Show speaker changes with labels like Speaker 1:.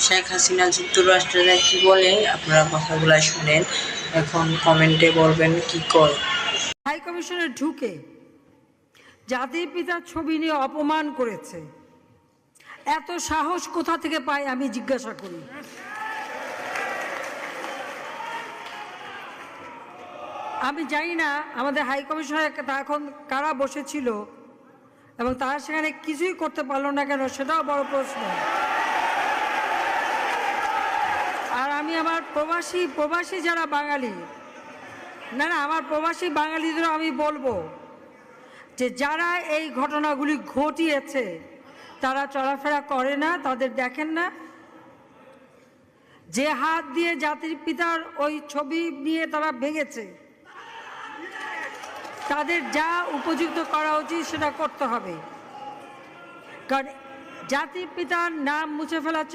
Speaker 1: শেখ হাসিনা যুক্তরাষ্ট্রে যায় কি বলে আপনারা কথাগুলো শুনেন, এখন কমেন্টে বলবেন কি কয়।
Speaker 2: হাই কমিশনে ঢুকে জাতির পিতার ছবি নিয়ে অপমান করেছে, এত সাহস কোথা থেকে পায় আমি জিজ্ঞাসা করি। আমি জানি না আমাদের হাই কমিশনে এখন কারা বসেছিল এবং তারা সেখানে কিছুই করতে পারলো না কেন, সেটাও বড় প্রশ্ন। আর আমি আমার প্রবাসী যারা বাঙালি, না আমার প্রবাসী বাঙালিদেরও আমি বলবো যে যারা এই ঘটনাগুলি ঘটিয়েছে তারা চলাফেরা করে না, তাদের দেখেন না। যে হাত দিয়ে জাতির পিতার ওই ছবি নিয়ে তারা ভেঙেছে, তাদের যা উপযুক্ত করা উচিত সেটা করতে হবে, কারণ জাতির পিতার নাম মুছে ফেলার